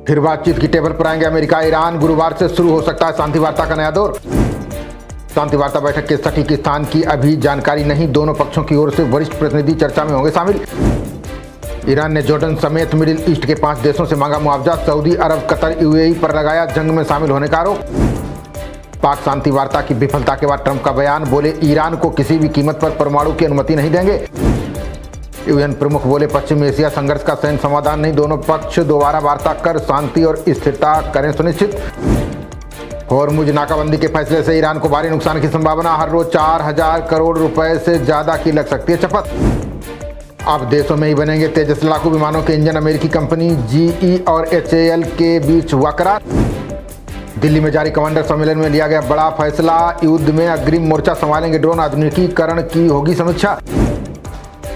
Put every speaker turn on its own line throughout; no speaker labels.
फिर बातचीत की टेबल पर आएंगे अमेरिका ईरान। गुरुवार से शुरू हो सकता है शांति वार्ता का नया दौर। शांति वार्ता बैठक के सटीक स्थान की अभी जानकारी नहीं। दोनों पक्षों की ओर से वरिष्ठ प्रतिनिधि चर्चा में होंगे शामिल। ईरान ने जॉर्डन समेत मिडिल ईस्ट के 5 देशों से मांगा मुआवजा। सऊदी अरब, कतर, यूएई पर लगाया जंग में शामिल होने का आरोप। पाक शांति वार्ता की विफलता के बाद ट्रंप का बयान, बोले ईरान को किसी भी कीमत पर परमाणु की अनुमति नहीं देंगे। यूएन प्रमुख बोले पश्चिम एशिया संघर्ष का सैन्य समाधान नहीं, दोनों पक्ष दोबारा वार्ता कर शांति और स्थिरता करें सुनिश्चित। होर्मुज नाकाबंदी के फैसले से ईरान को भारी नुकसान की संभावना, हर रोज 4000 करोड़ रुपए से ज्यादा की लग सकती है चपत। अब देशों में ही बनेंगे तेजस लड़ाकू विमानों के इंजन। अमेरिकी कंपनी जीई और एचएएल के बीच हुआ करार। दिल्ली में जारी कमांडर सम्मेलन में लिया गया बड़ा फैसला, युद्ध में अग्रिम मोर्चा संभालेंगे ड्रोन, आधुनिकीकरण की होगी समीक्षा।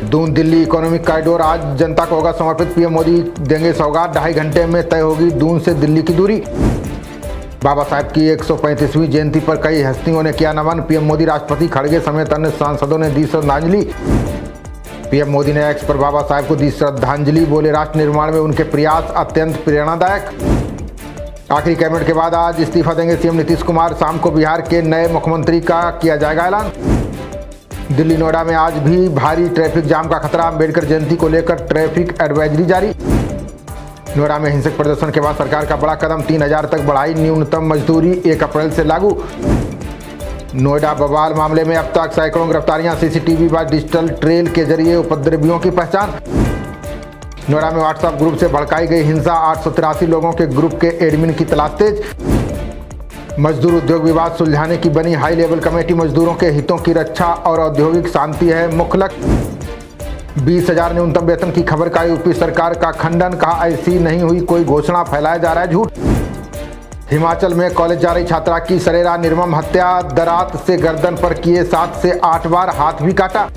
दून दिल्ली इकोनॉमिक कॉरिडोर आज जनता को होगा समर्पित, पीएम मोदी देंगे सौगात। 2.5 घंटे में तय होगी दून से दिल्ली की दूरी। बाबा साहब की 135वीं जयंती पर कई हस्तियों ने किया नमन। पीएम मोदी, राष्ट्रपति खड़गे समेत अन्य सांसदों ने दी श्रद्धांजलि। पीएम मोदी ने एक्स पर बाबा साहब को दी श्रद्धांजलि, बोले राष्ट्र निर्माण में उनके प्रयास अत्यंत प्रेरणादायक। आखिरी कैबिनेट के बाद आज इस्तीफा देंगे सीएम नीतीश कुमार। शाम को बिहार के नए मुख्यमंत्री का किया जाएगा ऐलान। दिल्ली नोएडा में आज भी भारी ट्रैफिक जाम का खतरा। अंबेडकर जयंती को लेकर ट्रैफिक एडवाइजरी जारी। नोएडा में हिंसक प्रदर्शन के बाद सरकार का बड़ा कदम, 3000 तक बढ़ाई न्यूनतम मजदूरी, 1 अप्रैल से लागू। नोएडा बवाल मामले में अब तक सैकड़ों गिरफ्तारियां, सीसीटीवी व डिजिटल ट्रेल के जरिए उपद्रवियों की पहचान। नोएडा में व्हाट्सएप ग्रुप से भड़काई गई हिंसा, 883 लोगों के ग्रुप के एडमिन की तलाश तेज। मजदूर उद्योग विवाद सुलझाने की बनी हाई लेवल कमेटी, मजदूरों के हितों की रक्षा और औद्योगिक शांति है मुख्य लक्ष्य। 20,000 न्यूनतम वेतन की खबर का यूपी सरकार का खंडन, कहा ऐसी नहीं हुई कोई घोषणा, फैलाया जा रहा है झूठ। हिमाचल में कॉलेज जा रही छात्रा की सरेरा निर्मम हत्या, दरात से गर्दन पर किए 7 से 8 बार, हाथ भी काटा।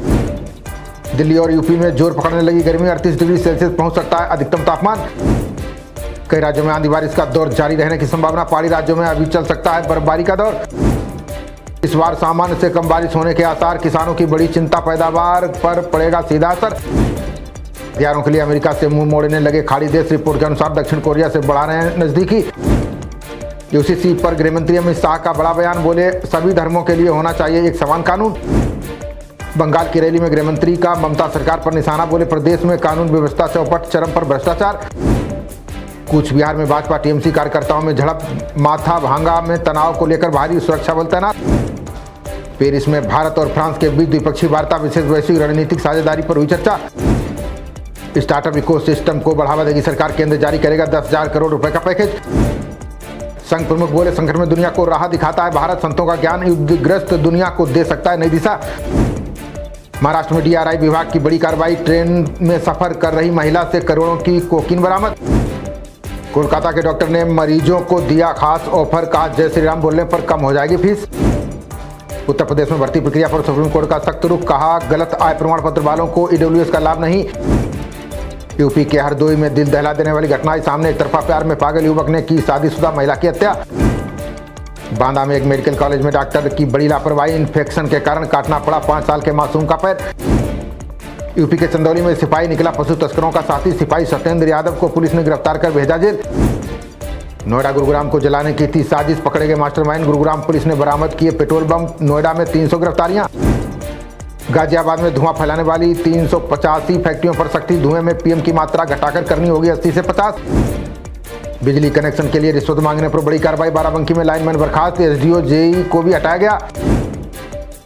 दिल्ली और यूपी में जोर पकड़ने लगी गर्मी, 38 डिग्री सेल्सियस पहुंच सकता है अधिकतम तापमान। कई राज्यों में आंधी बारिश का दौर जारी रहने की संभावना, पहाड़ी राज्यों में अभी चल सकता है बर्फबारी का दौर। इस बार सामान्य से कम बारिश होने के आसार, किसानों की बड़ी चिंता, पैदावार पर पड़ेगा सीधा असर। हथियारों के लिए अमेरिका से मुंह मोड़ने लगे खाड़ी देश, रिपोर्ट के अनुसार दक्षिण कोरिया से बढ़ा रहे हैं नजदीकी। यूसीसी पर गृहमंत्री अमित शाह का बड़ा बयान, बोले सभी धर्मों के लिए होना चाहिए एक समान कानून। बंगाल की रैली में गृहमंत्री का ममता सरकार पर निशाना, बोले प्रदेश में कानून व्यवस्था चौपट, चरम पर भ्रष्टाचार। कूच बिहार में भाजपा टीएमसी कार्यकर्ताओं में झड़प, माथा भांगा में तनाव को लेकर भारी सुरक्षा बल तैनात। पेरिस में भारत और फ्रांस के बीच द्विपक्षीय वार्ता, विशेष वैश्विक रणनीतिक साझेदारी पर हुई चर्चा। स्टार्टअप इकोसिस्टम को बढ़ावा देगी सरकार, केंद्र जारी करेगा 10,000 करोड़ रुपए का पैकेज। संघ प्रमुख बोले संकट में दुनिया को राह दिखाता है भारत, संतों का ज्ञान युद्धग्रस्त दुनिया को दे सकता है नई दिशा। महाराष्ट्र में डीआरआई विभाग की बड़ी कार्रवाई, ट्रेन में सफर कर रही महिला से करोड़ों की कोकीन बरामद। कोलकाता के डॉक्टर ने मरीजों को दिया खास ऑफर, कहा जय श्री राम बोलने पर कम हो जाएगी फीस। उत्तर प्रदेश में भर्ती प्रक्रिया पर सुप्रीम कोर्ट का सख्त रुख, कहा गलत आय प्रमाण पत्र वालों को ईडब्ल्यूएस का लाभ नहीं। यूपी के हरदोई में दिल दहला देने वाली घटना सामने, एक तरफा प्यार में पागल युवक ने की शादीशुदा महिला की हत्या। बांदा में एक मेडिकल कॉलेज में डॉक्टर की बड़ी लापरवाही, इन्फेक्शन के कारण काटना पड़ा 5 साल के मासूम का पैर। यूपी के चंदौली में सिपाही निकला पशु तस्करों का साथी, सिपाही सत्येंद्र यादव को पुलिस ने गिरफ्तार कर भेजा जेल। नोएडा गुरुग्राम को जलाने की थी साजिश, पकड़े गए मास्टरमाइंड, गुरुग्राम पुलिस ने बरामद किए पेट्रोल बम। नोएडा में 300 गिरफ्तारियां। गाजियाबाद में धुआं फैलाने वाली 385 फैक्ट्रियों पर सख्ती, धुएं में पीएम की मात्रा घटाकर करनी होगी 80 से 50। बिजली कनेक्शन के लिए रिश्वत मांगने पर बड़ी कार्रवाई, बाराबंकी में लाइनमैन बर्खास्त, एसडीओ जेई को भी हटाया गया।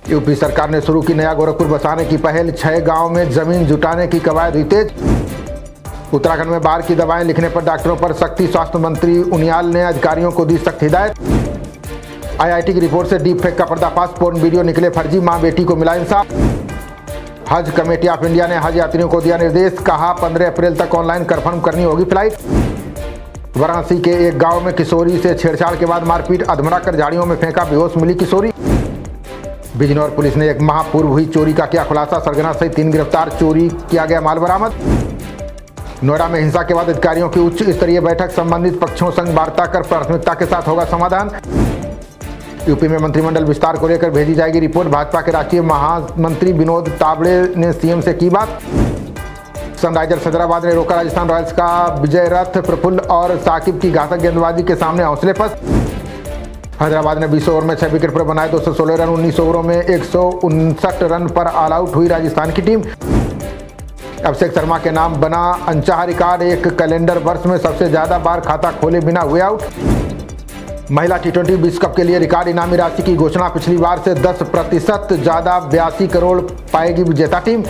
यूपी सरकार ने शुरू की नया गोरखपुर बसाने की पहल, 6 गांव में जमीन जुटाने की कवायद हुई तेज। उत्तराखंड में बाहर की दवाएं लिखने पर डॉक्टरों पर सख्ती, स्वास्थ्य मंत्री उनियाल ने अधिकारियों को दी सख्त हिदायत। आईआईटी की रिपोर्ट से डीप फेक का पर्दाफाश, पोर्न वीडियो निकले फर्जी, मां बेटी को मिला इंसाफ। हज कमेटी ऑफ इंडिया ने हज यात्रियों को दिया निर्देश, कहा 15 अप्रैल तक ऑनलाइन कंफर्म करनी होगी फ्लाइट। वाराणसी के एक गांव में किशोरी से छेड़छाड़ के बाद मारपीट, अधमरा कर झाड़ियों में फेंका, बेहोश मिली किशोरी। बिजनौर पुलिस ने 1 माह पूर्व हुई चोरी का किया खुलासा, सरगना सहित 3 गिरफ्तार, चोरी किया गया माल बरामद। नोएडा में हिंसा के बाद अधिकारियों की उच्च स्तरीय बैठक, संबंधित पक्षों संग वार्ता कर प्राथमिकता के साथ होगा समाधान। यूपी में मंत्रिमंडल विस्तार को लेकर भेजी जाएगी रिपोर्ट। भाजपा के राष्ट्रीय महामंत्री विनोद तावड़े ने सीएम से की बात। सनराइजर्स हैदराबाद ने रोका राजस्थान रॉयल्स का विजय रथ। प्रफुल्ल और साकिब की घातक गेंदबाजी के सामने हौसले पस्त। हैदराबाद ने 20 ओवर में 6 विकेट पर बनाए 216 रन। 19 ओवरों में 159 रन पर ऑल आउट हुई राजस्थान की टीम। अभिषेक शर्मा के नाम बना अनचाहा रिकॉर्ड। एक कैलेंडर वर्ष में सबसे ज्यादा बार खाता खोले बिना हुए आउट। महिला टी20 विश्व कप के लिए रिकॉर्ड इनामी राशि की घोषणा। पिछली बार से 10% ज्यादा 82 करोड़ पाएगी विजेता टीम।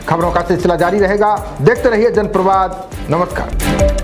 खबरों का सिलसिला जारी रहेगा। देखते रहिए जनप्रवाद। नमस्कार।